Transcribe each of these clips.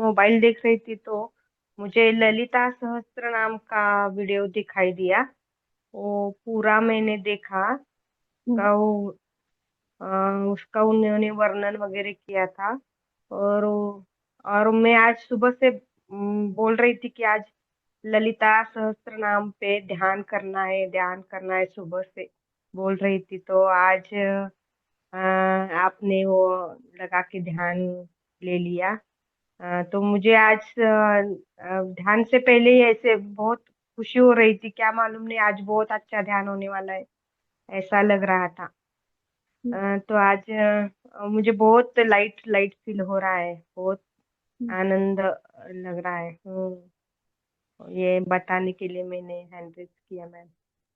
Mobile देख रही थी तो मुझे ललिता सहस्त्र नाम का वीडियो दिखाई दिया। वो पूरा मैंने देखा। हम्म। का वो अ, उसका उन्होंने वर्णन वगैरह किया था। और मैं आज सुबह से बोल रही थी कि आज ललिता सहस्त्र नाम पे ध्यान करना है सुबह से बोल रही थी। तो आज आपने वो लगा के ध्यान ले लिया। तो मुझे आज ध्यान से पहले ही ऐसे बहुत खुशी हो रही थी, क्या मालूम नहीं आज बहुत अच्छा ध्यान होने वाला है, ऐसा लग रहा था। हम्म। तो आज मुझे बहुत लाइट लाइट फील हो रहा है, बहुत आनंद लग रहा है। ये बताने के लिए मैंने हैंड रेज किया मैम।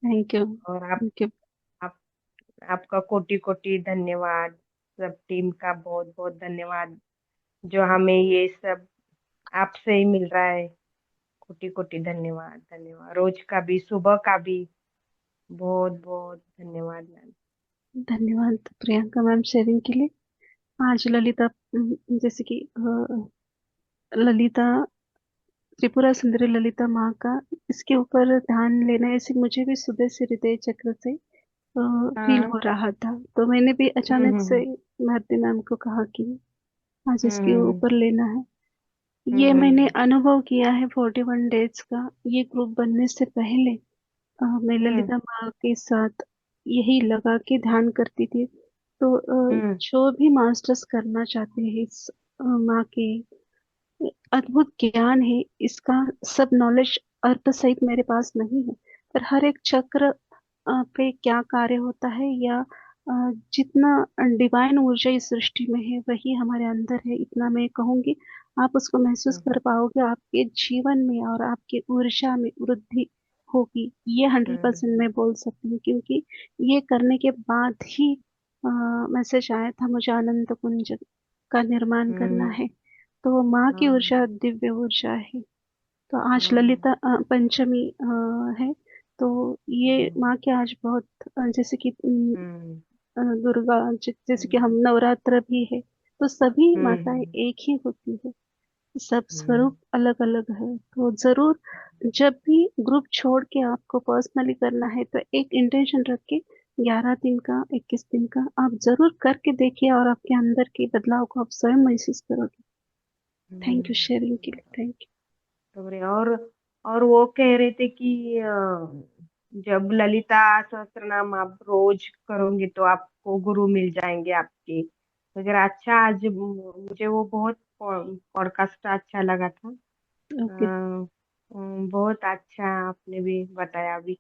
Thank you. और थैंक यू। आप आपका कोटि कोटि धन्यवाद। सब टीम का बहुत बहुत धन्यवाद, जो हमें ये सब आपसे ही मिल रहा है। कोटि कोटि धन्यवाद, धन्यवाद रोज का भी सुबह का भी। बहुत बहुत धन्यवाद मैम। धन्यवाद प्रियंका मैम शेयरिंग के लिए। आज ललिता जैसे कि ललिता त्रिपुरा सुंदरी ललिता माँ का इसके ऊपर ध्यान लेना ऐसे मुझे भी सुबह से हृदय चक्र से फील हाँ। हो रहा था। तो मैंने भी अचानक से हम्म। भारती मैम को कहा कि आज इसके हम्म। ऊपर लेना है। ये मैंने हम्म। अनुभव किया है 41 डेज का। ये ग्रुप बनने से पहले मैं हम्म। ललिता माँ के साथ यही लगा के ध्यान करती थी। तो हम्म। जो भी मास्टर्स करना चाहते हैं इस माँ के अद्भुत ज्ञान है इसका, सब नॉलेज अर्थ सहित मेरे पास नहीं है। पर हर एक चक्र पे क्या कार्य होता है, या जितना डिवाइन ऊर्जा इस सृष्टि में है वही हमारे अंदर है, इतना मैं कहूंगी। आप उसको महसूस हम्म। कर पाओगे, आपके जीवन में और आपके ऊर्जा में वृद्धि होगी। ये 100% हम्म। मैं बोल सकती हूँ, क्योंकि ये करने के बाद ही मैसेज आया था मुझे, आनंद कुंज का निर्माण करना हम्म। है। तो माँ की हाँ। ऊर्जा दिव्य ऊर्जा है। तो आज हाँ। ललिता पंचमी है। तो ये हाँ। माँ के आज बहुत जैसे कि हम्म। दुर्गा जैसे कि हम हम्म। नवरात्र भी है, तो सभी माताएं हम्म। एक ही होती है। सब हम्म। स्वरूप अलग अलग है। तो जरूर जब भी ग्रुप छोड़ के आपको पर्सनली करना है तो एक इंटेंशन रख के 11 दिन का, 21 दिन का आप जरूर करके देखिए, और आपके अंदर के बदलाव को आप स्वयं महसूस करोगे। थैंक यू शेयरिंग के लिए। थैंक तो और वो कह रहे थे कि जब ललिता सहस्त्रनाम आप रोज करोगे तो आपको गुरु मिल जाएंगे आपके वगैरह। अच्छा, आज मुझे वो बहुत पॉडकास्ट अच्छा लगा था। यू। ओके। बहुत अच्छा आपने भी बताया अभी।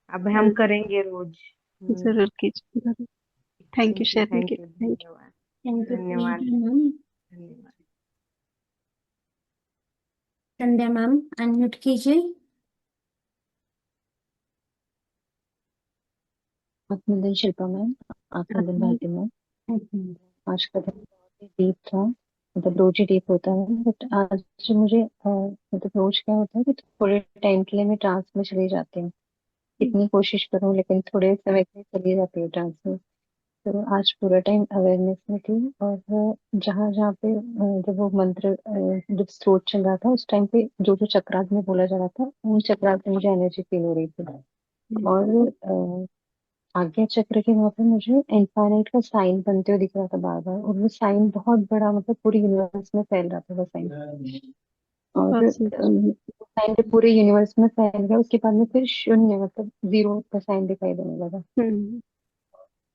अब हम हाँ, करेंगे रोज। जरूर कीजिए जरूर। थैंक यू शेयरिंग के थैंक यू, लिए। थैंक धन्यवाद। थैंक यू धन्यवाद। प्रियंका मैम। धन्यवाद। संध्या मैम अनम्यूट कीजिए। आत्मनिर्भर शिल्पा मैम, आत्मनिर्भर यू। भारती मैम। आज का दिन बहुत ही डीप था। मतलब रोज ही डीप होता है, बट आज मुझे मतलब रोज क्या होता है कि थोड़े टाइम के लिए मैं ट्रांस में चली जाती हूँ। कितनी कोशिश करूँ लेकिन थोड़े समय के लिए चली जाती हूँ ट्रांस में। तो आज पूरा टाइम अवेयरनेस में थी। और जहाँ जहाँ पे जब वो मंत्र जब स्त्रोत चल रहा था उस टाइम पे जो जो चक्रास में बोला जा रहा था उन चक्रास से मुझे एनर्जी फील हो रही थी। और आज्ञा चक्र के वहां पे मुझे इनफाइनाइट का साइन बनते हुए दिख रहा था बार बार, और वो साइन बहुत बड़ा, मतलब पूरी यूनिवर्स में फैल रहा था वो साइन। और बहुत सुंदर। वो साइन जब पूरे यूनिवर्स में फैल गया उसके बाद में फिर शून्य, मतलब जीरो का साइन दिखाई देने लगा।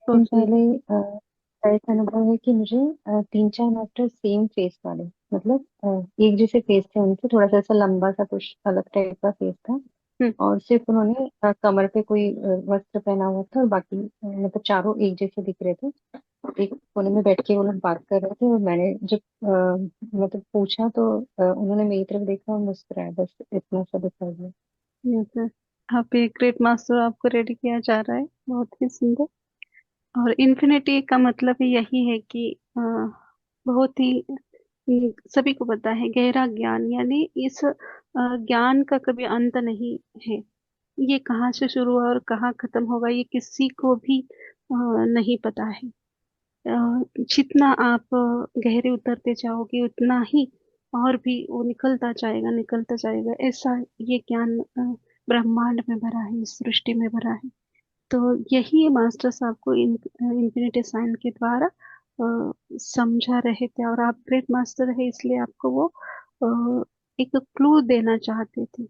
बहुत दिन सुंदर। पहले ऐसा अनुभव है कि मुझे 3-4 मास्टर सेम फेस वाले, मतलब एक जैसे फेस थे उनके, थोड़ा सा ऐसा लंबा सा कुछ अलग टाइप का फेस था। हम्म। और सिर्फ उन्होंने कमर पे कोई वस्त्र पहना हुआ था, और बाकी मतलब चारों एक जैसे दिख रहे थे। एक कोने में बैठ के वो लोग बात कर रहे थे, और मैंने जब मतलब पूछा तो उन्होंने मेरी तरफ देखा और मुस्कुराया, बस इतना सा दिखाई दिया। Yes sir. आप एक ग्रेट मास्टर आपको रेडी किया जा रहा है, बहुत ही सुंदर। और इन्फिनिटी का मतलब ही यही है कि बहुत ही सभी को पता है गहरा ज्ञान, यानी इस ज्ञान का कभी अंत नहीं है। ये कहाँ से शुरू हुआ और कहाँ खत्म होगा ये किसी को भी नहीं पता है। जितना आप गहरे उतरते जाओगे उतना ही और भी वो निकलता जाएगा निकलता जाएगा, ऐसा ये ज्ञान ब्रह्मांड में भरा है, इस सृष्टि में भरा है। तो यही मास्टर साहब को इन्फिनिटी साइन के द्वारा समझा रहे थे, और आप ग्रेट मास्टर है इसलिए आपको वो एक क्लू देना चाहते थे।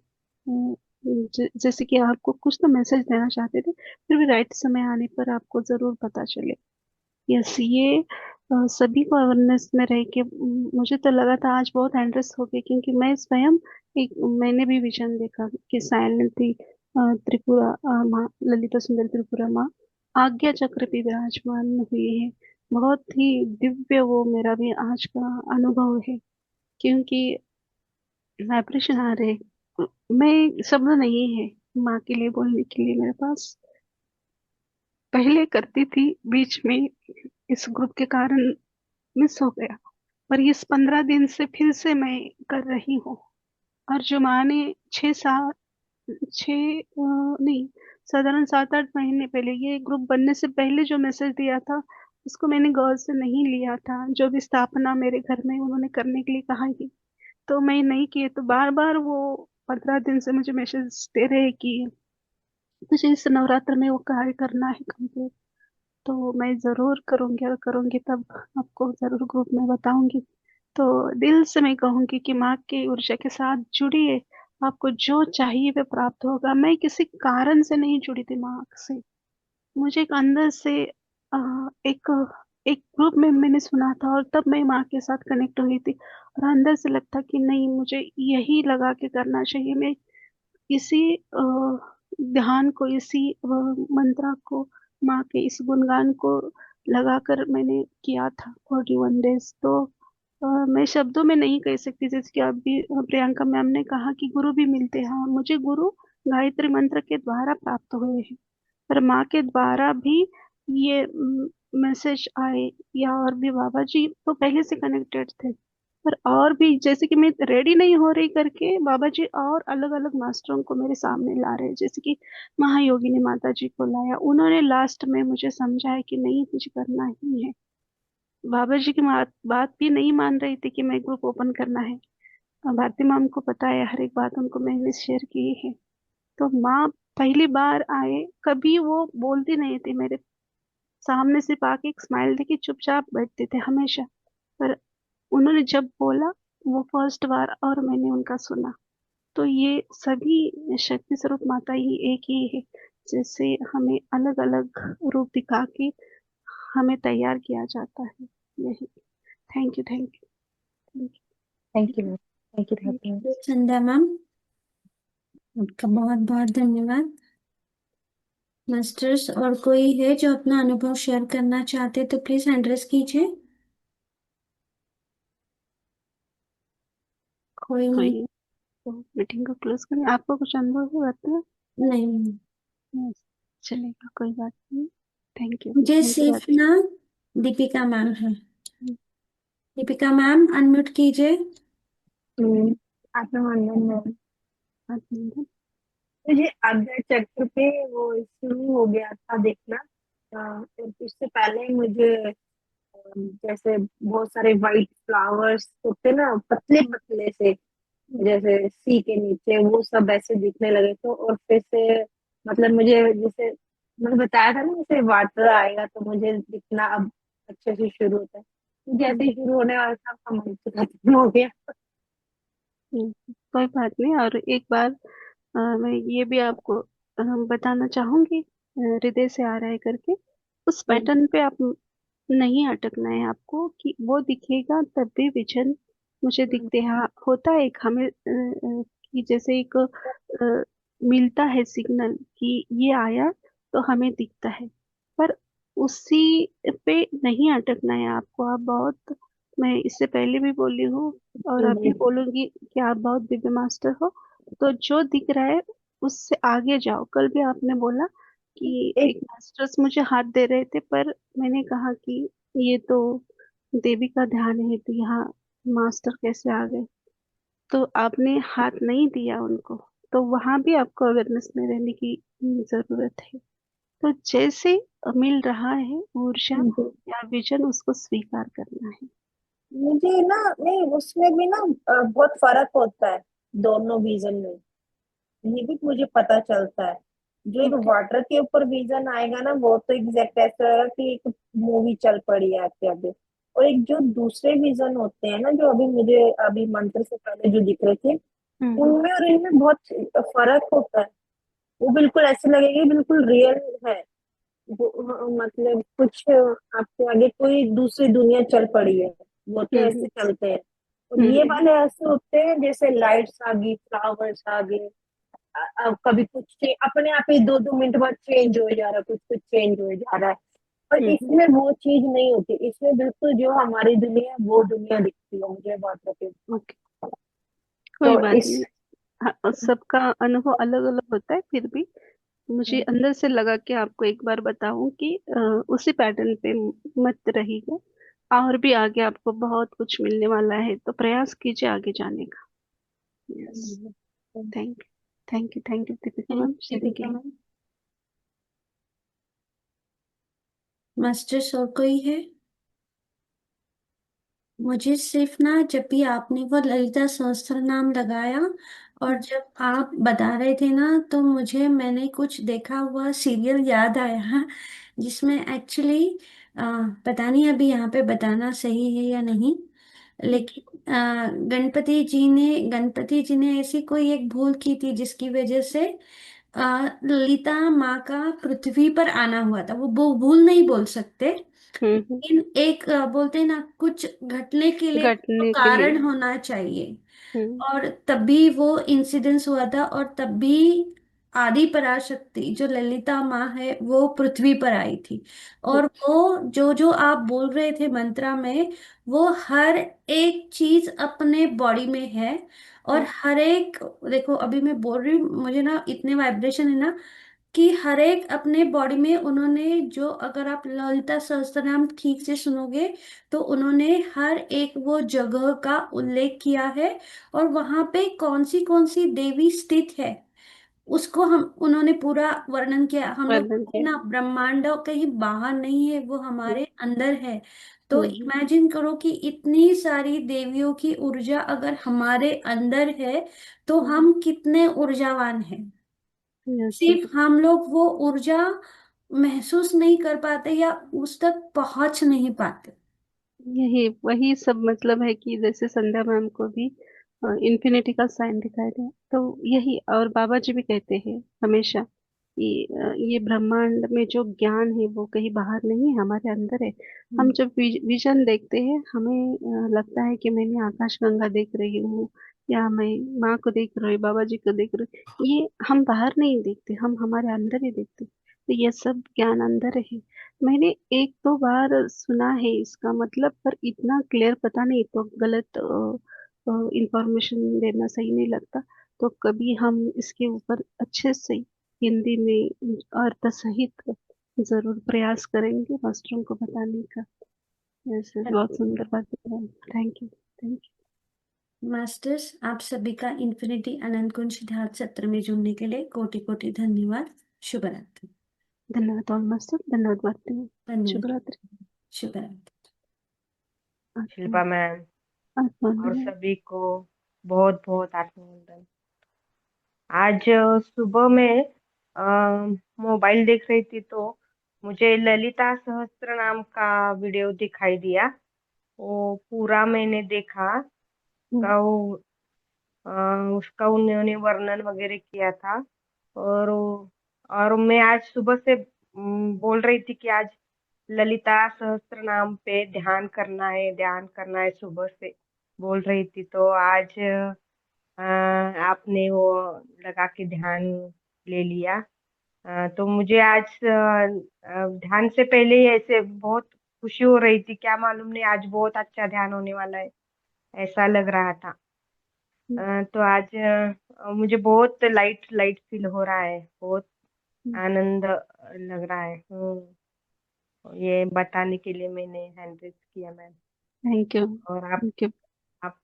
जैसे कि आपको कुछ तो मैसेज देना चाहते थे, फिर भी राइट समय आने पर आपको जरूर पता चले। यस, ये सभी को अवेयरनेस में रह के मुझे तो लगा था आज बहुत एंड्रेस हो गई, क्योंकि मैं स्वयं एक मैंने भी विजन देखा कि साइलेंटली त्रिपुरा माँ, ललिता सुंदर त्रिपुरा माँ आज्ञा चक्र पे विराजमान हुई है। बहुत ही दिव्य वो मेरा भी आज का अनुभव है, क्योंकि वाइब्रेशन आ रहे, मैं शब्द नहीं है माँ के लिए बोलने के लिए मेरे पास। पहले करती थी, बीच में इस ग्रुप के कारण मिस हो गया, पर इस 15 दिन से फिर से मैं कर रही हूँ। और जो माँ ने 6 साल नहीं, साधारण 7-8 महीने पहले, ये ग्रुप बनने से पहले जो मैसेज दिया था उसको मैंने गौर से नहीं लिया था। जो भी स्थापना मेरे घर में उन्होंने करने के लिए कहा ही, तो मैं नहीं किए, तो बार बार वो 15 दिन से मुझे मैसेज दे रहे कि मुझे इस नवरात्र में वो कार्य करना है कंप्लीट। तो मैं जरूर करूंगी, और करूंगी तब आपको जरूर ग्रुप में बताऊंगी। तो दिल से मैं कहूंगी कि माँ की ऊर्जा के साथ जुड़िए, आपको जो चाहिए वह प्राप्त होगा। मैं किसी कारण से नहीं जुड़ी थी माँ से, मुझे एक अंदर से एक एक ग्रुप में मैंने सुना था, और तब मैं माँ के साथ कनेक्ट हुई थी, और अंदर से लगता कि नहीं, मुझे यही लगा के करना चाहिए। मैं इसी ध्यान को, इसी मंत्रा को, माँ के इस गुणगान को लगाकर मैंने किया था 41 डेज। तो मैं शब्दों में नहीं कह सकती, जैसे कि अभी प्रियंका मैम ने कहा कि गुरु भी मिलते हैं। हाँ, मुझे गुरु गायत्री मंत्र के द्वारा प्राप्त हुए हैं, पर माँ के द्वारा भी ये मैसेज आए, या और भी बाबा जी तो पहले से कनेक्टेड थे, पर और भी जैसे कि मैं रेडी नहीं हो रही करके बाबा जी और अलग अलग मास्टरों को मेरे सामने ला रहे हैं। जैसे कि महायोगिनी माता जी को लाया, उन्होंने लास्ट में मुझे समझाया कि नहीं, मुझे करना ही है। बाबा जी की बात भी नहीं मान रही थी कि मैं ग्रुप ओपन करना है। भारती मैम को पता है, हर एक बात उनको मैंने शेयर की है। तो माँ पहली बार आए, कभी वो बोलती नहीं थी मेरे सामने, सिर्फ आके एक स्माइल देके चुपचाप बैठते थे हमेशा। पर उन्होंने जब बोला वो फर्स्ट बार, और मैंने उनका सुना, तो ये सभी शक्ति स्वरूप माता ही एक ही है, जैसे हमें अलग अलग रूप दिखा के हमें तैयार किया जाता है। यही। Thank you, thank you, thank thank you, thank you, you. धन्यवाद। संध्या मैम, आपका बहुत बहुत धन्यवाद। मास्टर्स, और कोई है जो अपना अनुभव शेयर करना चाहते तो प्लीज हैंड रेज कीजिए। कोई नहीं? कोई, तो मीटिंग को क्लोज करें। आपको कुछ अनुभव है बताना? नहीं। Yes, चलेगा, कोई बात नहीं। थैंक यू, मुझे थैंक यू सिर्फ राधे। ना दीपिका मैम है। दीपिका मैम अनम्यूट कीजिए। अभिनंदन मैम। अभिनंदन। मुझे आज्ञा चक्र पे वो शुरू हो गया था देखना। और उससे पहले मुझे जैसे बहुत सारे वाइट फ्लावर्स होते ना, पतले पतले से, जैसे सी के नीचे, वो सब ऐसे दिखने लगे। तो और फिर से मतलब मुझे, जैसे मैंने बताया था ना, जैसे वाटर आएगा तो मुझे दिखना अब अच्छे से शुरू होता है। जैसे ही शुरू होने वाला था, आपका मन तो खत्म हो गया। कोई बात नहीं। और एक बार मैं ये भी आपको बताना चाहूंगी, हृदय से आ रहा है करके, उस पैटर्न पे आप नहीं अटकना है आपको, कि वो दिखेगा तब भी विजन मुझे दिखते हैं। हाँ, होता है एक हमें कि जैसे एक मिलता है सिग्नल कि ये आया, तो हमें दिखता है, पर उसी पे नहीं अटकना है आपको। आप बहुत, मैं इससे पहले भी बोली हूँ और अभी बोलूंगी कि आप बहुत दिव्य मास्टर हो। तो जो दिख रहा है उससे आगे जाओ। कल भी आपने बोला कि एक एक मास्टर्स मुझे हाथ दे रहे थे, पर मैंने कहा कि ये तो देवी का ध्यान है, तो यहाँ मास्टर कैसे आ गए? तो आपने हाथ नहीं दिया उनको, तो वहां भी आपको अवेयरनेस में रहने की जरूरत है। तो जैसे मिल रहा है ऊर्जा या विजन, उसको स्वीकार करना है। मुझे ना, नहीं उसमें भी ना बहुत फर्क होता है दोनों विजन में। ये भी मुझे पता चलता है। जो एक ओके। वाटर के ऊपर विजन आएगा ना, वो तो एग्जैक्ट ऐसा होगा कि एक मूवी चल पड़ी है आपके आगे। और एक जो दूसरे विजन होते हैं ना, जो अभी मुझे अभी मंत्र से पहले जो दिख रहे थे, हम्म। उनमें और इनमें बहुत फर्क होता है। वो बिल्कुल ऐसे लगेगी, बिल्कुल रियल है। मतलब कुछ आपके आगे कोई दूसरी दुनिया चल पड़ी है। वो तो हम्म। ऐसे चलते हैं। और ये हम्म। वाले ऐसे होते हैं जैसे लाइट्स आ गई, फ्लावर्स आ गए। कभी कुछ अपने आप ही 2-2 मिनट बाद चेंज हो जा रहा है, कुछ कुछ चेंज हो जा रहा है। पर हम्म। इसमें वो चीज नहीं होती, इसमें बिल्कुल जो हमारी दुनिया है वो दुनिया दिखती है मुझे बात होती है। ओके। कोई तो बात इस नहीं। हाँ, सबका अनुभव अलग अलग होता है, फिर भी मुझे अंदर से लगा कि आपको एक बार बताऊं कि उसी पैटर्न पे मत रहिए। और भी आगे आपको बहुत कुछ मिलने वाला है, तो प्रयास कीजिए आगे जाने का। Yes. Thank you, thank you, thank you Deepika thank ma'am, you सभी के दीपिका लिए। मैम। मास्टर्स और कोई है? मुझे सिर्फ ना, जब भी आपने वो ललिता सहस्त्र नाम लगाया और जब आप बता रहे थे ना, तो मुझे मैंने कुछ देखा हुआ सीरियल याद आया, जिसमें एक्चुअली पता नहीं अभी यहाँ पे बताना सही है या नहीं, लेकिन गणपति जी ने ऐसी कोई एक भूल की थी जिसकी वजह से ललिता माँ का पृथ्वी पर आना हुआ था। वो भूल नहीं बोल सकते, हम्म। लेकिन एक बोलते हैं ना, कुछ घटने के लिए तो घटने के लिए। कारण होना चाहिए। हम्म। और तभी वो इंसिडेंस हुआ था, और तभी आदि पराशक्ति जो ललिता माँ है वो पृथ्वी पर आई थी। और वो जो जो आप बोल रहे थे मंत्रा में, वो हर एक चीज अपने बॉडी में है। और हर एक, देखो अभी मैं बोल रही हूँ, मुझे ना इतने वाइब्रेशन है ना, कि हर एक अपने बॉडी में उन्होंने जो, अगर आप ललिता सहस्त्रनाम ठीक से सुनोगे, तो उन्होंने हर एक वो जगह का उल्लेख किया है। और वहां पे कौन सी देवी स्थित है, उसको हम उन्होंने पूरा वर्णन किया। हम लोग वर्णन कहते हैं किया। ना, ब्रह्मांड कहीं बाहर नहीं है, वो हम्म। हमारे अंदर है। तो हम्म। इमेजिन करो कि इतनी सारी देवियों की ऊर्जा अगर हमारे अंदर है, तो हम कितने ऊर्जावान हैं। यस। सिर्फ हम लोग वो ऊर्जा महसूस नहीं कर पाते या उस तक पहुंच नहीं पाते। यही वही सब मतलब है कि जैसे संध्या मैम को भी इन्फिनिटी का साइन दिखाई दे, तो यही। और बाबा जी भी कहते हैं हमेशा कि ये ब्रह्मांड में जो ज्ञान है वो कहीं बाहर नहीं है, हमारे अंदर है। हम जब विजन देखते हैं, हमें लगता है कि मैंने आकाश गंगा देख रही हूँ, या मैं माँ को देख रही हूँ, बाबा जी को देख रही हूँ। ये हम बाहर नहीं देखते, हम हमारे अंदर ही देखते। तो ये सब ज्ञान अंदर है। मैंने एक दो बार सुना है इसका मतलब, पर इतना क्लियर पता नहीं, तो गलत इंफॉर्मेशन देना सही नहीं लगता। तो कभी हम इसके ऊपर अच्छे से हिंदी में अर्थ सहित जरूर प्रयास करेंगे मास्टरों को बताने का। ऐसे बहुत सुंदर बात है। थैंक यू, थैंक मास्टर्स, आप सभी का इन्फिनिटी अनंत गुण सिद्धार्थ सत्र में जुड़ने के लिए कोटि कोटि धन्यवाद। शुभ रात्रि। यू। धन्यवाद ऑल मास्टर, धन्यवाद मार्ती। शुभ धन्यवाद। रात्रि। शुभ रात्रि। आत्मा शिल्पा मैम आत्मा और धन्यवाद। सभी को बहुत बहुत आत्मवंदन। आज सुबह में मोबाइल देख रही थी तो मुझे ललिता सहस्त्र नाम का वीडियो दिखाई दिया। वो पूरा मैंने देखा। हम्म। का वो अ, उसका उन्होंने वर्णन वगैरह किया था। और मैं आज सुबह से बोल रही थी कि आज ललिता सहस्त्र नाम पे ध्यान करना है सुबह से बोल रही थी। तो आज आपने वो लगा के ध्यान ले लिया। तो मुझे आज ध्यान से पहले ही ऐसे बहुत खुशी हो रही थी, क्या मालूम नहीं आज बहुत अच्छा ध्यान होने वाला है, ऐसा लग रहा था। तो आज मुझे बहुत लाइट लाइट फील हो रहा है, बहुत आनंद लग रहा है। ये बताने के लिए मैंने हैंड रेज किया मैम। थैंक यू, और थैंक यू। आप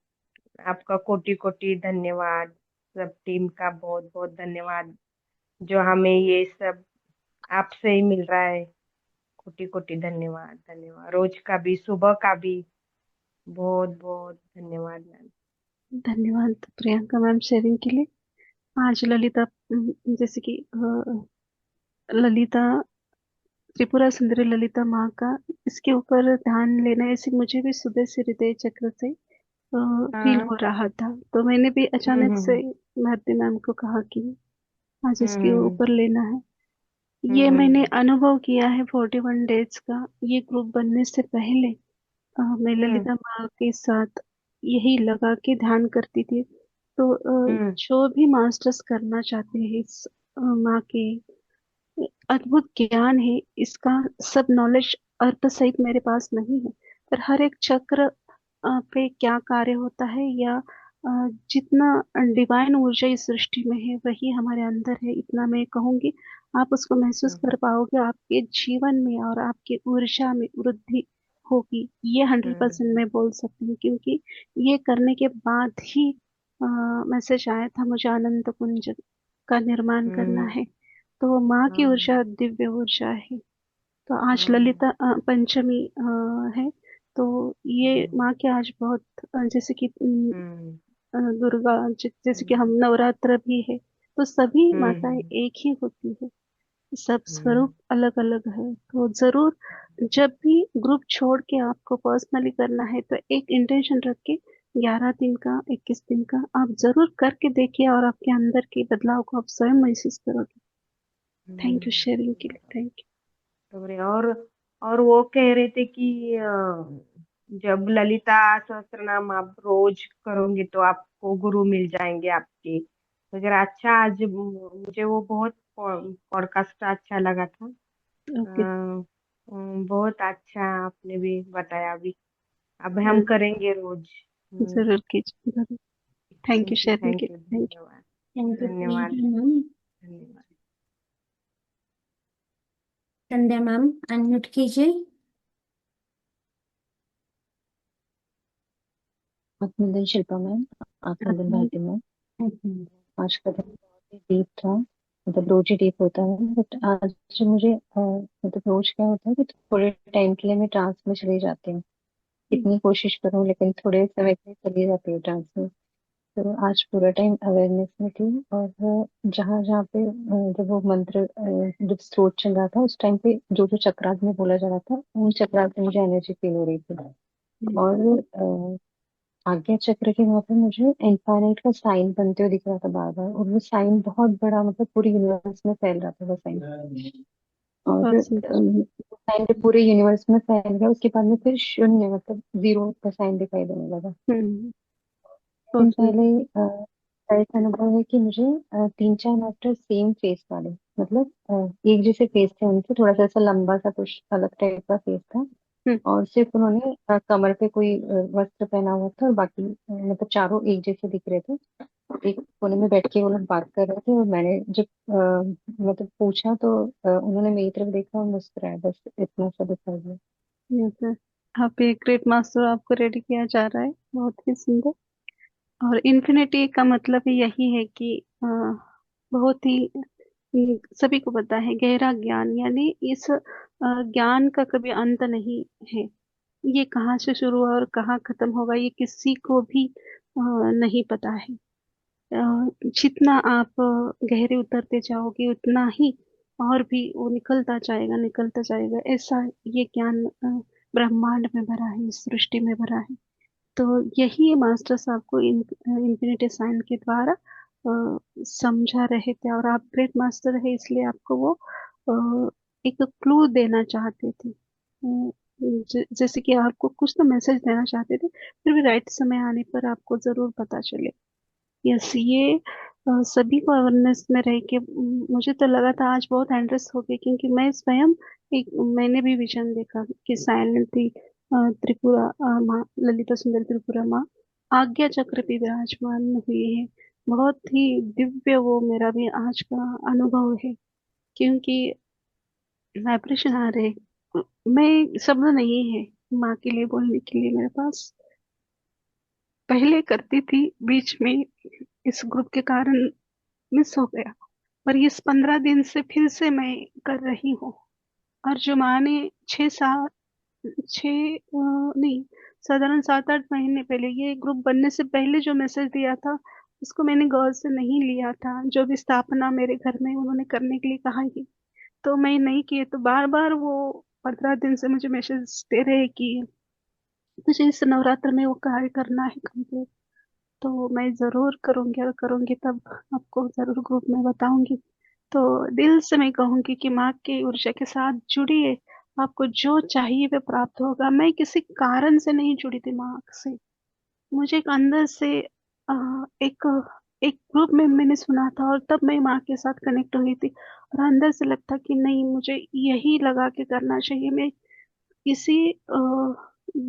आपका कोटि कोटि धन्यवाद। सब टीम का बहुत बहुत धन्यवाद, जो हमें ये सब आपसे ही मिल रहा है। कोटि कोटि धन्यवाद, धन्यवाद रोज का भी सुबह का भी। बहुत बहुत धन्यवाद मैम। धन्यवाद प्रियंका मैम शेयरिंग के लिए। आज ललिता जैसे कि ललिता त्रिपुरा सुंदरी ललिता माँ का इसके ऊपर ध्यान लेना ऐसे मुझे भी सुबह से हृदय चक्र से फील हाँ। हो रहा था। तो मैंने भी अचानक से हम्म। भारती मैम को कहा कि आज इसके हम्म। ऊपर लेना है। ये मैंने हम्म। अनुभव किया है 41 डेज का। ये ग्रुप बनने से पहले मैं हम्म। ललिता माँ के साथ यही लगा के ध्यान करती थी। तो हम्म। जो भी मास्टर्स करना चाहते हैं इस माँ के अद्भुत ज्ञान है इसका, सब नॉलेज अर्थ सहित मेरे पास नहीं है। पर हर एक चक्र पे क्या कार्य होता है या जितना डिवाइन ऊर्जा इस सृष्टि में है वही हमारे अंदर है, इतना मैं कहूंगी। आप उसको महसूस कर पाओगे, आपके जीवन में और आपकी ऊर्जा में वृद्धि होगी। ये 100% हम्म। मैं बोल सकती हूँ, क्योंकि ये करने के बाद ही मैसेज आया था मुझे अनंत कुंज का निर्माण करना हम्म। है। तो माँ की हाँ। ऊर्जा दिव्य ऊर्जा है। तो आज हाँ। ललिता पंचमी है। तो ये हाँ। माँ के आज बहुत जैसे कि हम्म। दुर्गा जैसे कि हम हम्म। नवरात्र भी है। तो सभी माताएं हम्म। एक ही होती है, सब हम्म। स्वरूप अलग अलग है। तो जरूर जब भी ग्रुप छोड़ के आपको पर्सनली करना है तो एक इंटेंशन रख के 11 दिन का 21 दिन का आप जरूर करके देखिए और आपके अंदर के बदलाव को आप स्वयं महसूस करोगे। थैंक यू शेयरिंग के लिए, थैंक बराबर है। और वो कह रहे थे कि जब ललिता सहस्त्रनाम आप रोज करोगे तो आपको गुरु मिल जाएंगे आपके वगैरह। अच्छा, आज मुझे वो बहुत पॉडकास्ट अच्छा लगा था। यू। ओके। बहुत अच्छा आपने भी बताया अभी। अब हम हाँ, करेंगे रोज। जरूर कीजिए जरूर। थैंक यू शेयरिंग के थैंक यू, लिए, थैंक धन्यवाद। थैंक यू धन्यवाद। प्रियंका मैम। धन्यवाद। संध्या मैम अनम्यूट कीजिए। आत्मनिर्भर शिल्पा मैम, आत्मनिर्भर यू। भारती मैम। आज का दिन बहुत ही डीप था। मतलब रोज ही डीप होता है, बट आज मुझे मतलब रोज क्या होता है कि थोड़े टाइम के लिए मैं ट्रांस में चली जाती हूँ। कितनी कोशिश करूँ लेकिन थोड़े समय के लिए चली जाती हूँ ट्रांस में। तो आज पूरा टाइम अवेयरनेस में थी। और जहाँ जहाँ पे जब वो मंत्र जब स्त्रोत चल रहा था उस टाइम पे जो जो चक्रास में बोला जा रहा था उन चक्रास से मुझे एनर्जी फील हो रही थी। और आज्ञा चक्र के वहां पे मुझे इनफाइनाइट का साइन बनते हुए दिख रहा था बार बार। और वो साइन बहुत बड़ा, मतलब पूरी यूनिवर्स में फैल रहा था वो साइन। और बहुत सुंदर। वो साइन जब पूरे यूनिवर्स में फैल गया उसके बाद में फिर शून्य, मतलब जीरो का साइन दिखाई देने लगा। बहुत दिन सुंदर। पहले ऐसा अनुभव है कि मुझे 3-4 मास्टर सेम फेस वाले, मतलब एक जैसे फेस थे उनके, थोड़ा सा ऐसा लंबा सा कुछ अलग टाइप का फेस था। हम्म। और सिर्फ उन्होंने कमर पे कोई वस्त्र पहना हुआ था और बाकी मतलब चारों एक जैसे दिख रहे थे। एक कोने में बैठ के वो लोग बात कर रहे थे और मैंने जब मतलब पूछा तो उन्होंने मेरी तरफ देखा और मुस्कुराया, बस इतना सा दिखाई दिया। Yes sir. आप एक ग्रेट मास्टर आपको रेडी किया जा रहा है, बहुत ही सुंदर। और इन्फिनिटी का मतलब ही यही है कि बहुत ही सभी को पता है गहरा ज्ञान, यानी इस ज्ञान का कभी अंत नहीं है। ये कहाँ से शुरू हुआ और कहाँ खत्म होगा ये किसी को भी नहीं पता है। जितना आप गहरे उतरते जाओगे उतना ही और भी वो निकलता जाएगा निकलता जाएगा। ऐसा ये ज्ञान ब्रह्मांड में भरा है, इस सृष्टि में भरा है। तो यही मास्टर्स आपको इन्फिनिटी साइन के द्वारा समझा रहे थे, और आप ग्रेट मास्टर है इसलिए आपको वो एक क्लू देना चाहते थे। जैसे कि आपको कुछ तो मैसेज देना चाहते थे, फिर भी राइट समय आने पर आपको जरूर पता चले। यस, ये सभी को अवेयरनेस में रह के मुझे तो लगा था आज बहुत एंड्रेस हो गई, क्योंकि मैं स्वयं एक मैंने भी विजन देखा कि साइलेंटली त्रिपुरा माँ ललिता सुंदर त्रिपुरा माँ आज्ञा चक्र पे विराजमान हुई है। बहुत ही दिव्य वो मेरा भी आज का अनुभव है, क्योंकि वाइब्रेशन आ रहे। मैं शब्द नहीं है माँ के लिए बोलने के लिए मेरे पास। पहले करती थी, बीच में इस ग्रुप के कारण मिस हो गया, पर इस 15 दिन से फिर से मैं कर रही हूँ। और जो माँ ने 6 साल 6 नहीं साधारण 7-8 महीने पहले, ये ग्रुप बनने से पहले जो मैसेज दिया था उसको मैंने गौर से नहीं लिया था। जो भी स्थापना मेरे घर में उन्होंने करने के लिए कहा ही, तो मैं नहीं किए, तो बार बार वो 15 दिन से मुझे मैसेज दे रहे कि मुझे इस नवरात्र में वो कार्य करना है कंप्लीट। तो मैं जरूर करूंगी, और करूंगी तब आपको जरूर ग्रुप में बताऊंगी। तो दिल से मैं कहूंगी कि माँ की ऊर्जा के साथ जुड़िए, आपको जो चाहिए वो प्राप्त होगा। मैं किसी कारण से नहीं जुड़ी थी माँ से, मुझे एक अंदर से एक एक ग्रुप में मैंने सुना था, और तब मैं माँ के साथ कनेक्ट हुई थी, और अंदर से लगता कि नहीं, मुझे यही लगा के करना चाहिए। मैं इसी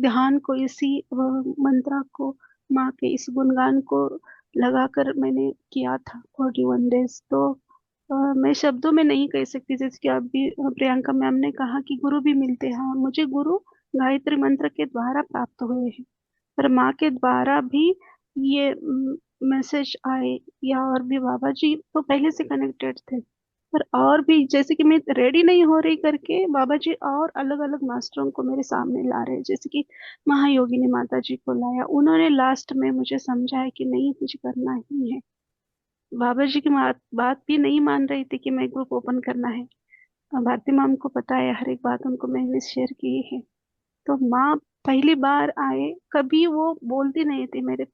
ध्यान को, इसी मंत्रा को, माँ के इस गुणगान को लगाकर मैंने किया था 41 डेज। तो मैं शब्दों में नहीं कह सकती, जैसे कि अभी प्रियंका मैम ने कहा कि गुरु भी मिलते हैं। हाँ, मुझे गुरु गायत्री मंत्र के द्वारा प्राप्त हुए हैं, पर माँ के द्वारा भी ये मैसेज आए, या और भी बाबा जी तो पहले से कनेक्टेड थे, पर और भी जैसे कि मैं रेडी नहीं हो रही करके बाबा जी और अलग अलग मास्टरों को मेरे सामने ला रहे हैं। जैसे कि महायोगिनी माता जी को लाया, उन्होंने लास्ट में मुझे समझाया कि नहीं, मुझे करना ही है। बाबा जी की बात भी नहीं मान रही थी कि मैं ग्रुप ओपन करना है। भारती मैम को पता है, हर एक बात उनको मैंने शेयर की है। तो माँ पहली बार आए, कभी वो बोलती नहीं थी मेरे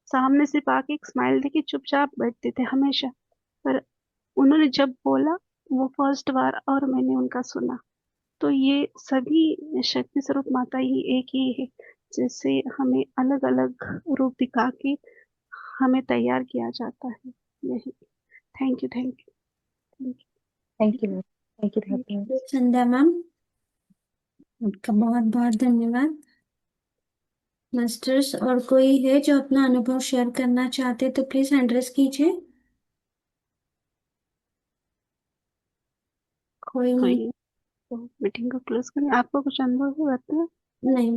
सामने, सिर्फ आके एक स्माइल देके चुपचाप बैठते थे हमेशा। पर उन्होंने जब बोला वो फर्स्ट बार, और मैंने उनका सुना, तो ये सभी शक्ति स्वरूप माता ही एक ही है, जैसे हमें अलग अलग रूप दिखा के हमें तैयार किया जाता है। यही। Thank you, thank you, thank thank you, thank you, thank धरती मैम। यू संध्या मैम, आपका बहुत बहुत धन्यवाद। मास्टर्स और कोई है जो अपना अनुभव शेयर करना चाहते तो प्लीज हैंड रेज कीजिए। कोई कोई। तो मीटिंग को क्लोज करें, आपको कुछ अनुभव है बताना? नहीं।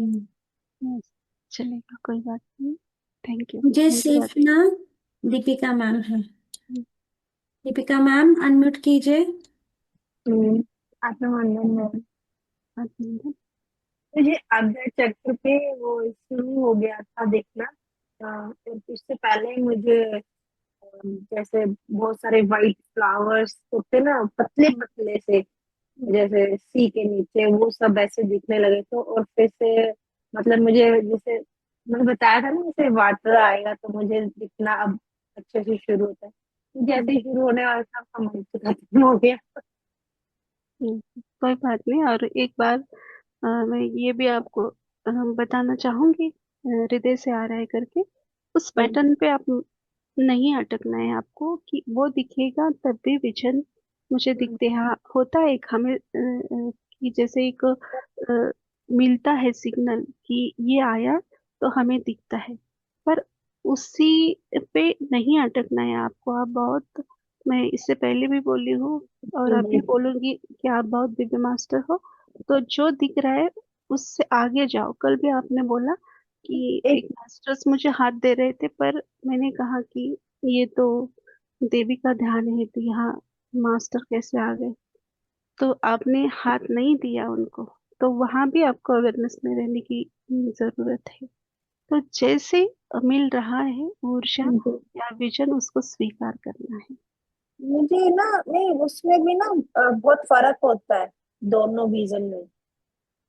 Yes, चलेगा, कोई बात नहीं। थैंक यू, मुझे थैंक यू सिर्फ बात। ना दीपिका मैम है। दीपिका मैम अनम्यूट कीजिए। अभिनंदन मैम। बात। मुझे आद्या चक्र पे वो शुरू हो गया था देखना। और उससे पहले मुझे जैसे बहुत सारे वाइट फ्लावर्स होते ना, पतले पतले से, जैसे सी के नीचे, वो सब ऐसे दिखने लगे। तो और फिर से मतलब मुझे, जैसे मैंने बताया था ना, जैसे वाटर आएगा तो मुझे दिखना अब अच्छे से शुरू होता है। जैसे ही शुरू होने वाला था, अब मन तो खत्म हो गया। कोई बात नहीं। और एक बार मैं ये भी आपको बताना चाहूंगी, हृदय से आ रहा है करके, उस हम्म, पैटर्न पे आप नहीं अटकना है आपको, कि वो दिखेगा तब भी विजन मुझे हम्म, दिखते हैं। हाँ, होता है एक हमें कि जैसे एक मिलता है सिग्नल कि ये आया, तो हमें दिखता है, पर उसी पे नहीं अटकना है आपको। आप बहुत, मैं इससे पहले भी बोली हूँ और अभी जी, बोलूंगी कि आप बहुत दिव्य मास्टर हो। तो जो दिख रहा है उससे आगे जाओ। कल भी आपने बोला कि एक एक मास्टर्स मुझे हाथ दे रहे थे, पर मैंने कहा कि ये तो देवी का ध्यान है, तो यहाँ मास्टर कैसे आ गए? तो आपने हाथ नहीं दिया उनको, तो वहां भी आपको अवेयरनेस में रहने की जरूरत है। तो जैसे मिल रहा है ऊर्जा या विजन, उसको स्वीकार करना है। मुझे ना, नहीं उसमें भी ना बहुत फर्क होता है दोनों विजन में।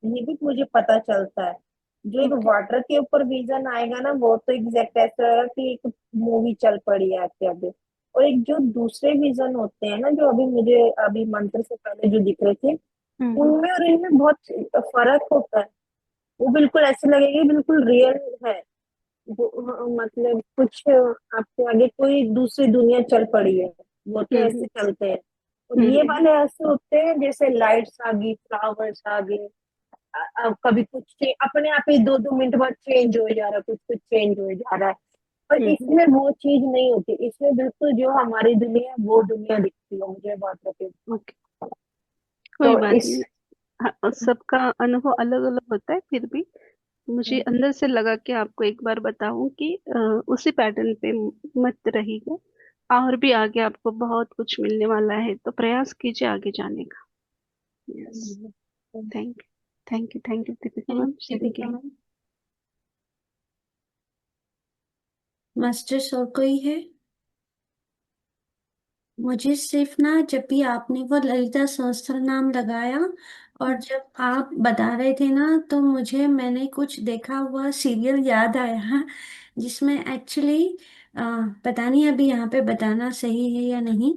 ये भी मुझे पता चलता है। जो एक ओके। वाटर के ऊपर विजन आएगा ना, वो तो एग्जैक्ट ऐसा होगा कि एक मूवी चल पड़ी है आपके आगे। और एक जो दूसरे विजन होते हैं ना, जो अभी मुझे अभी मंत्र से पहले जो दिख रहे थे, हम्म। उनमें और इनमें बहुत फर्क होता है। वो बिल्कुल ऐसे लगेगी, बिल्कुल रियल है। मतलब कुछ आपके आगे कोई दूसरी दुनिया चल पड़ी है। वो तो हम्म। ऐसे चलते हैं। और हम्म। ये वाले ऐसे होते हैं जैसे लाइट्स आ गई, फ्लावर्स आ गए। अब कभी कुछ अपने आप ही 2-2 मिनट बाद चेंज हो जा रहा है, कुछ कुछ चेंज हो जा रहा है। पर हम्म। इसमें वो चीज नहीं होती। इसमें बिल्कुल जो हमारी दुनिया है, वो दुनिया दिखती है मुझे बात करते। ओके, कोई तो बात इस नहीं। हाँ, सबका अनुभव अलग अलग होता है, फिर भी मुझे अंदर से लगा कि आपको एक बार बताऊं कि उसी पैटर्न पे मत रहिएगा, और भी आगे आपको बहुत कुछ मिलने वाला है, तो प्रयास कीजिए आगे जाने का। Yes. Thank you, thank you, thank you Deepika ma'am, thank you sharing के दीपिका लिए। मैम। मास्टर्स और कोई है? मुझे सिर्फ ना, जब भी आपने वो ललिता सहस्त्र नाम लगाया और जब आप बता रहे थे ना, तो मुझे मैंने कुछ देखा हुआ सीरियल याद आया, जिसमें एक्चुअली पता नहीं अभी यहाँ पे बताना सही है या नहीं,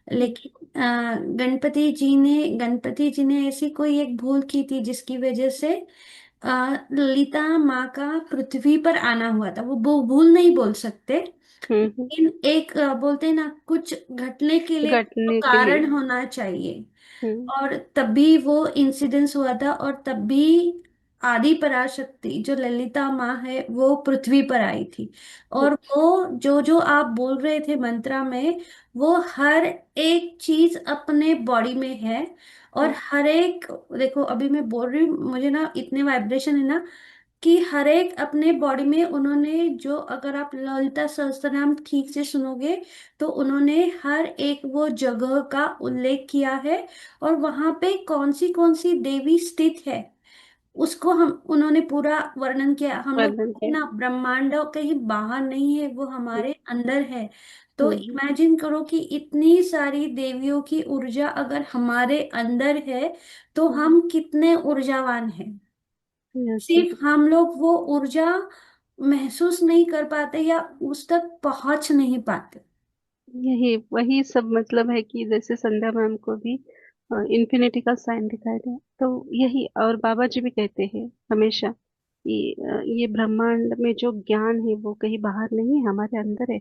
लेकिन गणपति जी ने ऐसी कोई एक भूल की थी जिसकी वजह से ललिता माँ का पृथ्वी पर आना हुआ था। वो भूल नहीं बोल सकते, हम्म। लेकिन एक बोलते हैं ना, कुछ घटने के लिए तो घटने के लिए। कारण होना चाहिए। हम्म। और तभी वो इंसिडेंस हुआ था, और तभी आदि पराशक्ति जो ललिता माँ है वो पृथ्वी पर आई थी। और वो जो जो आप बोल रहे थे मंत्रा में, वो हर एक चीज अपने बॉडी में है। और हर एक, देखो अभी मैं बोल रही हूँ, मुझे ना इतने वाइब्रेशन है ना, कि हर एक अपने बॉडी में उन्होंने जो, अगर आप ललिता सहस्त्रनाम ठीक से सुनोगे, तो उन्होंने हर एक वो जगह का उल्लेख किया है, और वहां पे कौन सी देवी स्थित है उसको हम उन्होंने पूरा वर्णन किया। हम लोग वर्णन कहते हैं किया। ना, ब्रह्मांड कहीं बाहर नहीं है, वो हम्म। हमारे अंदर है। तो हम्म। इमेजिन करो कि इतनी सारी देवियों की ऊर्जा अगर हमारे अंदर है, तो हम कितने ऊर्जावान हैं। यस। सिर्फ हम लोग वो ऊर्जा महसूस नहीं कर पाते या उस तक पहुंच नहीं पाते। यही वही सब मतलब है कि जैसे संध्या मैम को भी इन्फिनिटी का साइन दिखाई दे, तो यही। और बाबा जी भी कहते हैं हमेशा कि ये ब्रह्मांड में जो ज्ञान है वो कहीं बाहर नहीं है, हमारे अंदर है।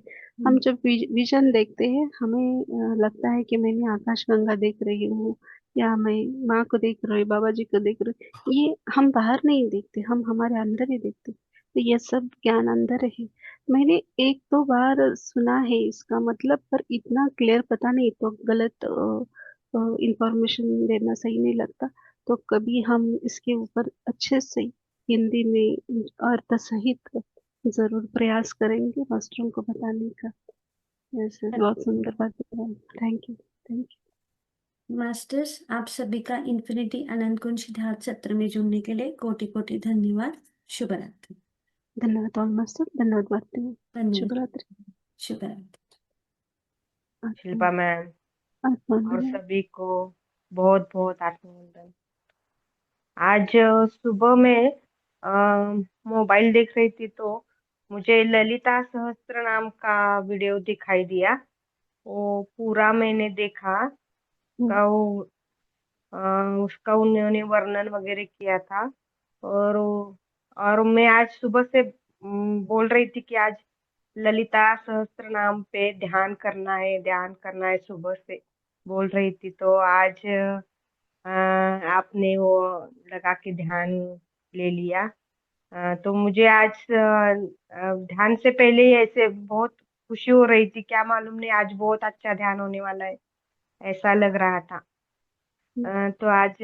हम जब विजन देखते हैं, हमें लगता है कि मैंने आकाश गंगा देख रही हूँ, या मैं माँ को देख रही हूँ, बाबा जी को देख रही हूँ। ये हम बाहर नहीं देखते, हम हमारे अंदर ही देखते। तो ये सब ज्ञान अंदर है। मैंने एक दो बार सुना है इसका मतलब, पर इतना क्लियर पता नहीं, तो गलत इंफॉर्मेशन देना सही नहीं लगता। तो कभी हम इसके ऊपर अच्छे से हिंदी में अर्थ सहित जरूर प्रयास करेंगे मास्टरों को बताने का। ऐसे बहुत सुंदर बात है। थैंक यू, थैंक मास्टर्स, आप सभी का इन्फिनिटी अनंत गुण सिद्धार्थ सत्र में जुड़ने के लिए कोटि कोटि धन्यवाद। शुभ रात्रि। यू। धन्यवाद ऑल मास्टर, धन्यवाद भारती। शुभ धन्यवाद। रात्रि। शुभ रात्रि। शिल्पा मैम और आत्मा। सभी को बहुत बहुत आत्मवंदन। आज सुबह में मोबाइल देख रही थी तो मुझे ललिता सहस्त्र नाम का वीडियो दिखाई दिया। वो पूरा मैंने देखा का वो अ, उसका उन्होंने वर्णन वगैरह किया था। और और मैं आज सुबह से बोल रही थी कि आज ललिता सहस्त्र नाम पे ध्यान करना है सुबह से बोल रही थी। तो आज आपने वो लगा के ध्यान ले लिया। तो मुझे आज ध्यान से पहले ही ऐसे बहुत खुशी हो रही थी, क्या मालूम नहीं आज बहुत अच्छा ध्यान होने वाला है, ऐसा लग रहा था। तो आज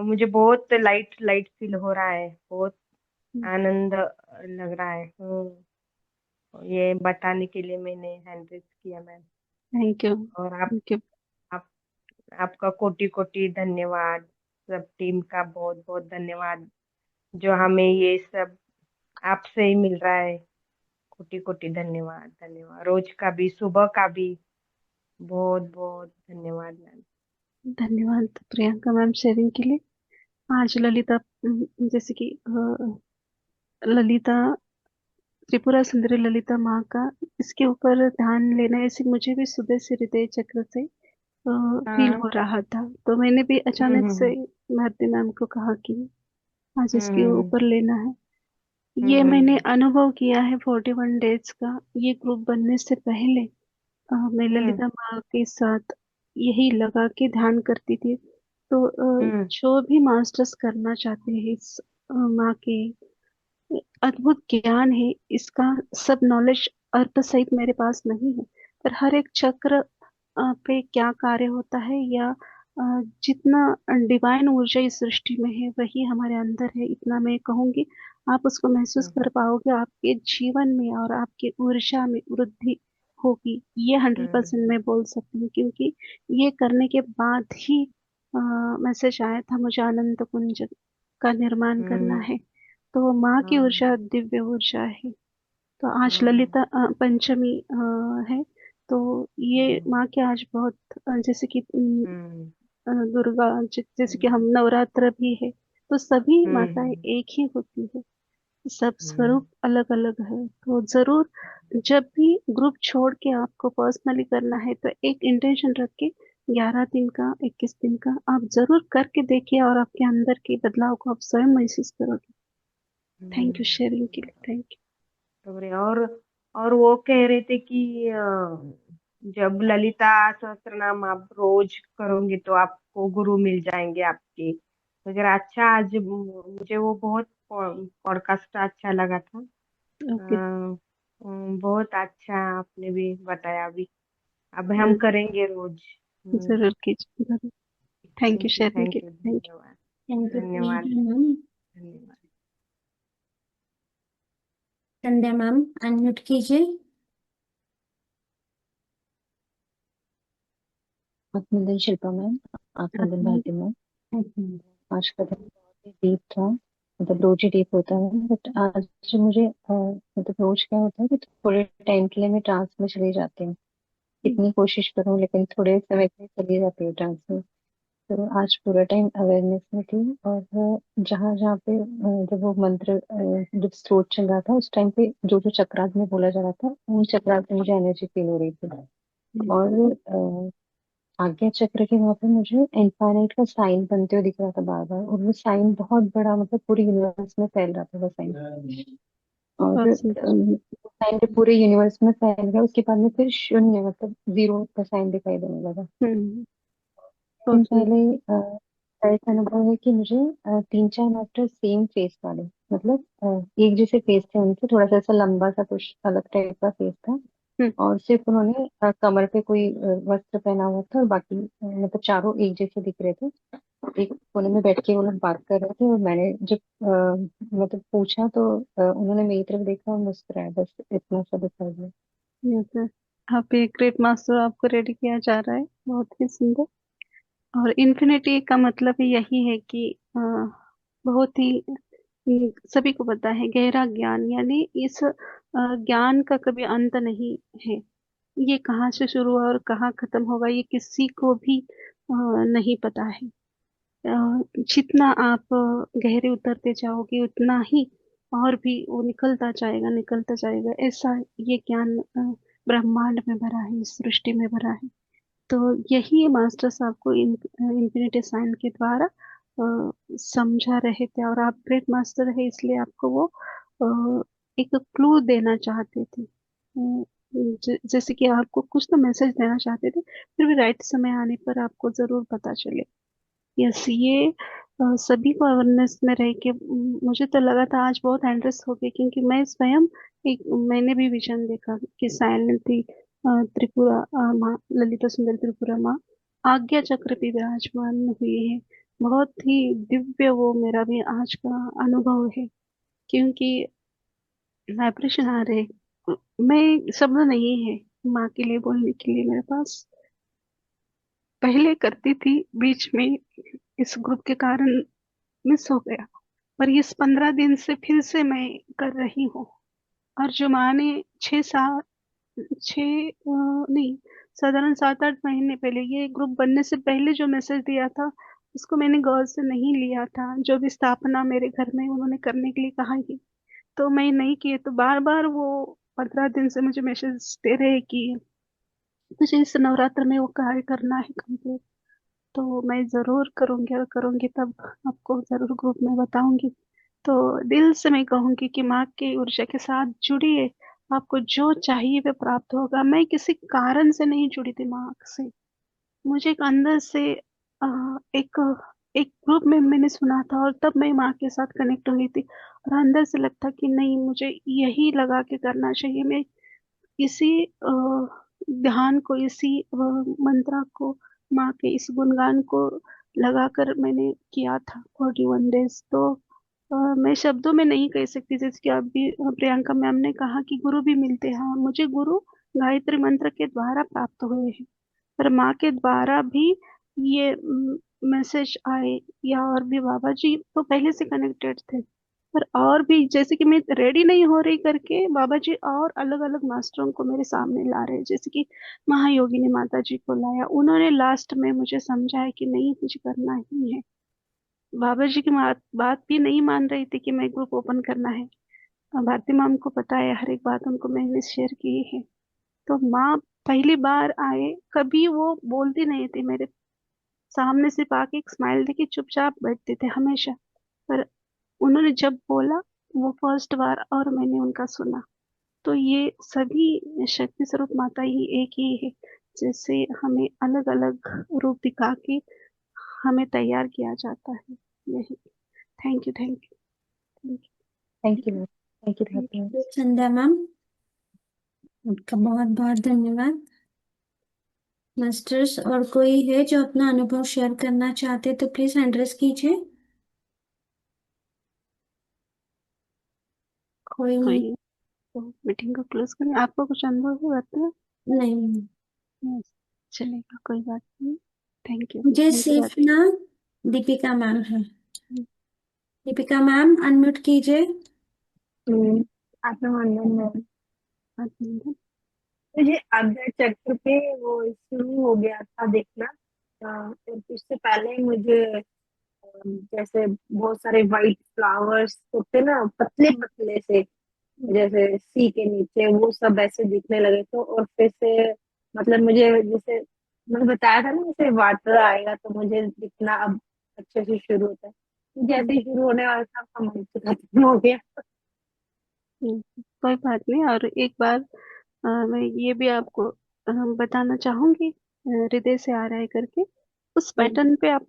मुझे बहुत लाइट लाइट फील हो रहा है, बहुत आनंद लग रहा है। ये बताने के लिए मैंने हैंड रेज किया मैम। थैंक यू, और थैंक यू। आप आपका कोटि कोटि धन्यवाद। सब टीम का बहुत बहुत धन्यवाद, जो हमें ये सब आपसे ही मिल रहा है। कोटि कोटि धन्यवाद, धन्यवाद रोज का भी सुबह का भी। बहुत बहुत धन्यवाद मैम। धन्यवाद प्रियंका मैम शेयरिंग के लिए। आज ललिता जैसे कि ललिता त्रिपुरा सुंदरी ललिता माँ का, इसके ऊपर ध्यान लेना, ऐसे मुझे भी सुबह से हृदय चक्र से फील हाँ। हो रहा था। तो मैंने भी अचानक से हम्म। भारती मैम को कहा कि आज इसके हम्म। ऊपर लेना है। ये मैंने हम्म। अनुभव किया है 41 डेज का। ये ग्रुप बनने से पहले मैं हम्म। ललिता माँ के साथ यही लगा के ध्यान करती थी। तो हम्म। जो भी मास्टर्स करना चाहते हैं इस माँ के अद्भुत ज्ञान है, इसका सब नॉलेज अर्थ सहित मेरे पास नहीं है, पर हर एक चक्र पे क्या कार्य होता है, या जितना डिवाइन ऊर्जा इस सृष्टि में है वही हमारे अंदर है, इतना मैं कहूंगी। आप उसको महसूस हम्म। कर पाओगे, आपके जीवन में और आपके ऊर्जा में वृद्धि होगी। ये 100% मैं बोल सकती हूँ, क्योंकि ये करने के बाद ही मैसेज आया था मुझे, अनंत कुंज का निर्माण करना हम्म। है। तो माँ की हाँ। ऊर्जा दिव्य ऊर्जा है। तो आज हाँ। ललिता पंचमी है। तो ये हम्म। माँ के आज बहुत जैसे कि हम्म। दुर्गा जैसे कि हम हम्म। नवरात्र भी है, तो सभी माताएं हम्म। एक ही होती है, सब हम्म। स्वरूप अलग अलग है। तो जरूर जब भी ग्रुप छोड़ के आपको पर्सनली करना है तो एक इंटेंशन रख के 11 दिन का 21 दिन का आप जरूर करके देखिए, और आपके अंदर के बदलाव को आप स्वयं महसूस करोगे। थैंक यू शेयरिंग के लिए, थैंक बराबर है। और वो कह रहे थे कि जब ललिता सहस्त्रनाम आप रोज करोगे तो आपको गुरु मिल जाएंगे आपके वगैरह। अच्छा, आज मुझे वो बहुत पॉडकास्ट अच्छा लगा था। यू। ओके। बहुत अच्छा आपने भी बताया अभी। अब हम करेंगे रोज। जरूर कीजिए, जरूर। थैंक यू शेयरिंग के थैंक यू, लिए, थैंक धन्यवाद। थैंक यू धन्यवाद। प्रियंका मैम। धन्यवाद। संध्या मैम अनम्यूट कीजिए। आत्मनिर्भर शिल्पा मैम, आत्मनिर्भर यू। भारती मैम। आज का दिन बहुत ही डीप था। मतलब रोज ही डीप होता है, बट आज मुझे मतलब रोज क्या होता है कि थोड़े टाइम के लिए मैं ट्रांस में चली जाती हूँ। कितनी कोशिश करूँ लेकिन थोड़े समय के लिए चली जाती हूँ ट्रांस में। तो आज पूरा टाइम अवेयरनेस में थी। और जहाँ जहाँ पे जब वो मंत्र जब स्त्रोत चल रहा था उस टाइम पे जो जो चक्रास में बोला जा रहा था उन चक्रास से मुझे एनर्जी फील हो रही थी। और आज्ञा चक्र के वहां पे मुझे इनफाइनाइट का साइन बनते हुए दिख रहा था बार बार, और वो साइन बहुत बड़ा, मतलब पूरे यूनिवर्स में फैल रहा था वो साइन। और बहुत सुंदर। साइन जब पूरे यूनिवर्स में फैल गया उसके बाद में फिर शून्य, मतलब जीरो का साइन दिखाई देने लगा। हम्म। दिन बहुत सुंदर। पहले ऐसा अनुभव है कि मुझे 3-4 डॉक्टर सेम फेस वाले, मतलब एक जैसे फेस थे उनके, थोड़ा सा ऐसा लंबा सा कुछ अलग टाइप का फेस था। हम्म। और सिर्फ उन्होंने कमर पे कोई वस्त्र पहना हुआ था, और बाकी मतलब चारों एक जैसे दिख रहे थे। एक कोने में बैठ के वो लोग बात कर रहे थे, और मैंने जब मतलब पूछा तो उन्होंने मेरी तरफ देखा और मुस्कुराया, बस इतना सा दिखाई दिया। Yes sir. Happy great master आपको रेडी किया जा रहा है, बहुत ही सुंदर। और इन्फिनिटी का मतलब ही यही है कि बहुत ही सभी को पता है गहरा ज्ञान, यानी इस ज्ञान का कभी अंत नहीं है। ये कहाँ से शुरू हुआ और कहाँ खत्म होगा ये किसी को भी नहीं पता है। जितना आप गहरे उतरते जाओगे उतना ही और भी वो निकलता जाएगा, निकलता जाएगा। ऐसा ये ज्ञान ब्रह्मांड में भरा है, इस सृष्टि में भरा है। तो यही मास्टर साहब को इन्फिनिटी साइन के द्वारा समझा रहे थे, और आप ग्रेट मास्टर है इसलिए आपको वो एक क्लू देना चाहते थे। जैसे कि आपको कुछ तो मैसेज देना चाहते थे, फिर भी राइट समय आने पर आपको जरूर पता चले। यस, ये सभी को अवेयरनेस में रह के मुझे तो लगा था आज बहुत एंड्रेस हो गई, क्योंकि मैं स्वयं एक मैंने भी विजन देखा कि साइलेंटली त्रिपुरा माँ, ललिता सुंदर त्रिपुरा माँ आज्ञा चक्र पे विराजमान हुई है। बहुत ही दिव्य वो मेरा भी आज का अनुभव है, क्योंकि वाइब्रेशन आ रहे। मैं शब्द नहीं है माँ के लिए बोलने के लिए मेरे पास। पहले करती थी, बीच में इस ग्रुप के कारण मिस हो गया, पर इस 15 दिन से फिर से मैं कर रही हूँ। और जो माँ ने 6 साल, नहीं, साधारण 7-8 महीने पहले ये ग्रुप बनने से पहले जो मैसेज दिया था उसको मैंने गौर से नहीं लिया था। जो भी स्थापना मेरे घर में उन्होंने करने के लिए कहा ही, तो मैं नहीं किए, तो बार बार वो 15 दिन से मुझे मैसेज दे रहे कि मुझे इस नवरात्र में वो कार्य करना है कंप्लीट। तो मैं जरूर करूंगी, और करूंगी तब आपको जरूर ग्रुप में बताऊंगी। तो दिल से मैं कहूंगी कि माँ की ऊर्जा के साथ जुड़िए, आपको जो चाहिए वो प्राप्त होगा। मैं किसी कारण से नहीं जुड़ी थी माँ से, मुझे एक अंदर से एक एक ग्रुप में मैंने सुना था, और तब मैं माँ के साथ कनेक्ट हुई थी, और अंदर से लगता कि नहीं मुझे यही लगा के करना चाहिए। मैं इसी ध्यान को, इसी मंत्रा को, माँ के इस गुणगान को लगाकर मैंने किया था 41 डेज। तो मैं शब्दों में नहीं कह सकती, जैसे कि अभी प्रियंका मैम ने कहा कि गुरु भी मिलते हैं। हाँ, मुझे गुरु गायत्री मंत्र के द्वारा प्राप्त हुए हैं, पर माँ के द्वारा भी ये मैसेज आए, या और भी बाबा जी तो पहले से कनेक्टेड थे, और भी जैसे कि मैं रेडी नहीं हो रही करके बाबा जी और अलग अलग मास्टरों को मेरे सामने ला रहे हैं, जैसे कि महायोगिनी माता जी को लाया, उन्होंने लास्ट में मुझे समझाया कि नहीं मुझे करना ही है। बाबा जी की बात भी नहीं मान रही थी कि मैं ग्रुप ओपन करना है। भारती मैम को पता है, हर एक बात उनको मैंने शेयर की है। तो माँ पहली बार आए, कभी वो बोलती नहीं थी, मेरे सामने सिर्फ आके एक स्माइल देके चुपचाप बैठते थे हमेशा। पर उन्होंने जब बोला वो फर्स्ट बार, और मैंने उनका सुना, तो ये सभी शक्ति स्वरूप माता ही एक ही है, जैसे हमें अलग अलग रूप दिखा के हमें तैयार किया जाता है। यही। Thank you, thank you, thank thank you, thank you thank Bharti ma'am. You Sandhya ma'am, आपका बहुत बहुत धन्यवाद। मास्टर्स और कोई है जो अपना अनुभव शेयर करना चाहते तो प्लीज हैंड रेज कीजिए। कोई कोई। तो मीटिंग को क्लोज करें, आपको कुछ अनुभव है बताना? नहीं। Yes, चलेगा, कोई बात नहीं। थैंक यू, मुझे थैंक यू सिर्फ बात। ना दीपिका मैम है। दीपिका मैम अनम्यूट कीजिए। आत्मवंदन मैम। बात। मुझे अक्षय चक्र पे वो शुरू हो गया था देखना। और उससे पहले मुझे जैसे बहुत सारे वाइट फ्लावर्स होते ना, पतले पतले से, जैसे सी के नीचे, वो सब ऐसे दिखने लगे। तो और फिर से मतलब मुझे, जैसे मैंने बताया था ना, जैसे वाटर आएगा तो मुझे दिखना अब अच्छे से शुरू होता है। जैसे ही शुरू होने वाला था अब मन तो खत्म हो गया। कोई बात नहीं। और एक बार मैं ये भी आपको बताना चाहूंगी, हृदय से आ रहा है करके, उस हम्म, पैटर्न पे आप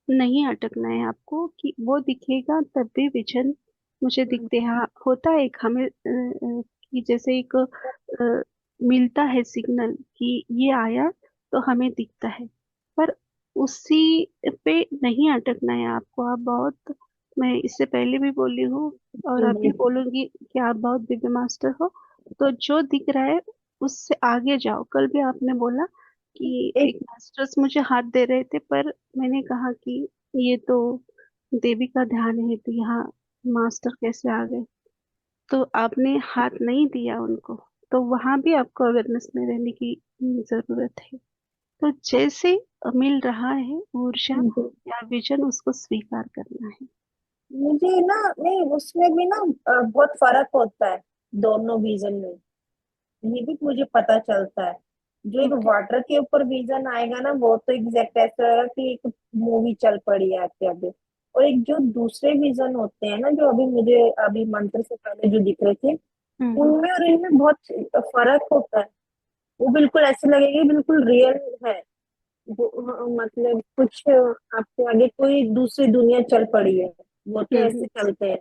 नहीं अटकना है आपको, कि वो दिखेगा तब भी विजन मुझे हम्म, दिखते हैं। हाँ, होता है एक हमें कि जैसे एक मिलता है सिग्नल कि ये आया, तो हमें दिखता है। पर उसी पे नहीं अटकना है आपको। आप बहुत, मैं इससे पहले भी बोली हूँ और अभी जी, बोलूंगी कि आप बहुत दिव्य मास्टर हो। तो जो दिख रहा है उससे आगे जाओ। कल भी आपने बोला कि एक एक मास्टर्स मुझे हाथ दे रहे थे, पर मैंने कहा कि ये तो देवी का ध्यान है, तो यहाँ मास्टर कैसे आ गए? तो आपने हाथ नहीं दिया उनको। तो वहां भी आपको अवेयरनेस में रहने की जरूरत है। तो जैसे मिल रहा है ऊर्जा या विजन, उसको स्वीकार करना है। मुझे ना, नहीं उसमें भी ना बहुत फर्क होता है दोनों विजन में। ये भी मुझे पता चलता है। जो एक ओके। वाटर के ऊपर विजन आएगा ना, वो तो एग्जैक्ट ऐसा रहेगा कि एक मूवी चल पड़ी है आपके आगे। और एक जो दूसरे विजन होते हैं ना, जो अभी मुझे अभी मंत्र से पहले जो दिख रहे थे, हम्म। उनमें और इनमें बहुत फर्क होता है। वो बिल्कुल ऐसे लगेगा कि बिल्कुल रियल है। मतलब कुछ आपके आगे कोई दूसरी दुनिया चल पड़ी है। वो तो हम्म। ऐसे चलते हैं।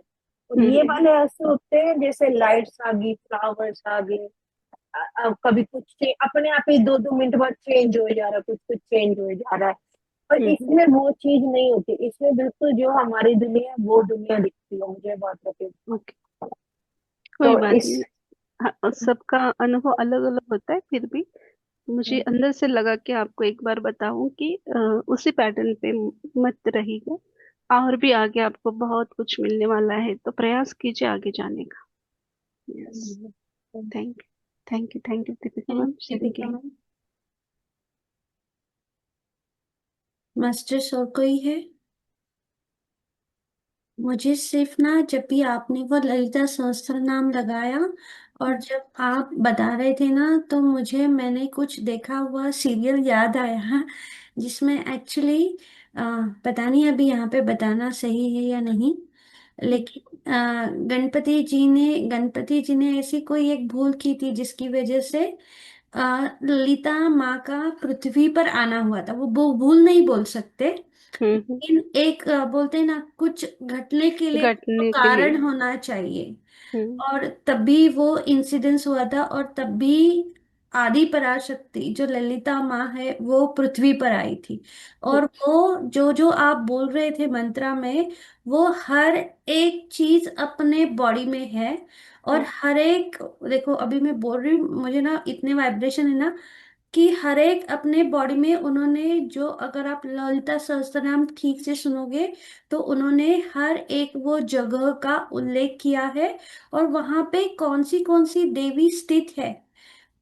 और हम्म। ये वाले ऐसे होते हैं जैसे लाइट्स आ गई, फ्लावर्स आ गए। अब कभी कुछ अपने आप ही 2-2 मिनट बाद चेंज हो जा रहा है, कुछ कुछ चेंज हो जा रहा है। पर हम्म। इसमें वो चीज नहीं होती। इसमें बिल्कुल जो हमारी दुनिया है वो दुनिया दिखती है मुझे, बात होती है। ओके, कोई तो बात इस नहीं। हाँ, सबका अनुभव अलग अलग होता है, फिर भी मुझे अंदर से लगा कि आपको एक बार बताऊं कि उसी पैटर्न पे मत रहिएगा। और भी आगे आपको बहुत कुछ मिलने वाला है, तो प्रयास कीजिए आगे जाने का। Yes. Thank you, thank you, thank you Deepika thank ma'am you sharing के दीपिका लिए। मैम। मास्टर्स और कोई है? मुझे सिर्फ ना, जब भी आपने वो ललिता सहस्त्र नाम लगाया और जब आप बता रहे थे ना, तो मुझे मैंने कुछ देखा हुआ सीरियल याद आया, जिसमें एक्चुअली पता नहीं अभी यहाँ पे बताना सही है या नहीं, लेकिन गणपति जी ने ऐसी कोई एक भूल की थी जिसकी वजह से ललिता माँ का पृथ्वी पर आना हुआ था। वो भूल नहीं बोल सकते, हम्म। लेकिन एक बोलते हैं ना, कुछ घटने के लिए तो घटने के लिए। कारण होना चाहिए। हम्म। और तभी वो इंसिडेंस हुआ था, और तभी आदि पराशक्ति जो ललिता माँ है वो पृथ्वी पर आई थी। और वो जो जो आप बोल रहे थे मंत्रा में, वो हर एक चीज अपने बॉडी में है। और हर एक, देखो अभी मैं बोल रही हूँ, मुझे ना इतने वाइब्रेशन है ना, कि हर एक अपने बॉडी में उन्होंने जो, अगर आप ललिता सहस्त्रनाम ठीक से सुनोगे तो उन्होंने हर एक वो जगह का उल्लेख किया है, और वहां पे कौन सी देवी स्थित है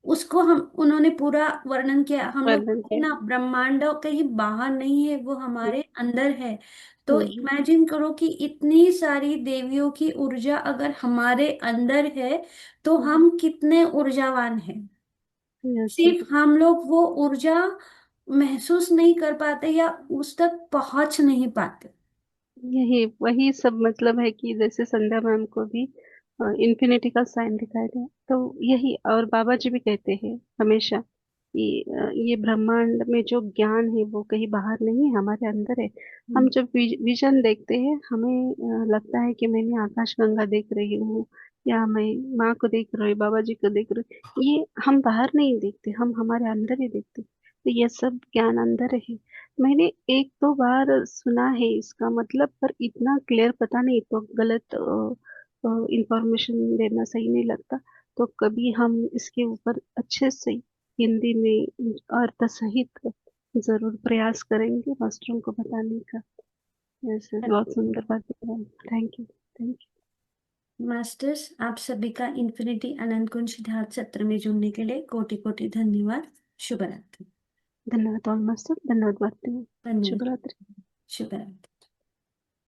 उसको हम उन्होंने पूरा वर्णन किया। हम लोग वर्णन कहते हैं किया। ना, ब्रह्मांड कहीं बाहर नहीं है, वो हम्म, हमारे अंदर है। तो हम्म, इमेजिन करो कि इतनी सारी देवियों की ऊर्जा अगर हमारे अंदर है तो हम कितने ऊर्जावान हैं। Yes yes. सिर्फ हम लोग वो ऊर्जा महसूस नहीं कर पाते या उस तक पहुंच नहीं पाते। यही वही सब मतलब है कि जैसे संध्या मैम को भी इन्फिनिटी का साइन दिखाया गया, तो यही। और बाबा जी भी कहते हैं हमेशा कि ये ब्रह्मांड में जो ज्ञान है वो कहीं बाहर नहीं है, हमारे अंदर है। हम जब विजन देखते हैं, हमें लगता है कि मैंने आकाश गंगा देख रही हूँ, या मैं माँ को देख रही हूँ, बाबा जी को देख रही हूँ। ये हम बाहर नहीं देखते, हम हमारे अंदर ही देखते। तो ये सब ज्ञान अंदर है। मैंने एक दो बार सुना है इसका मतलब, पर इतना क्लियर पता नहीं, तो गलत इंफॉर्मेशन देना सही नहीं लगता। तो कभी हम इसके ऊपर अच्छे से हिंदी में अर्थ सहित जरूर प्रयास करेंगे मास्टरों को बताने का। ऐसे बहुत सुंदर बात है। थैंक यू, थैंक मास्टर्स, आप सभी का इन्फिनिटी अनंत गुण सिद्धार्थ सत्र में जुड़ने के लिए कोटि कोटि धन्यवाद। शुभ रात्रि। यू। धन्यवाद ऑल मास्टर, धन्यवाद माता। धन्यवाद। शुभ रात्रि। शुभ रात्रि।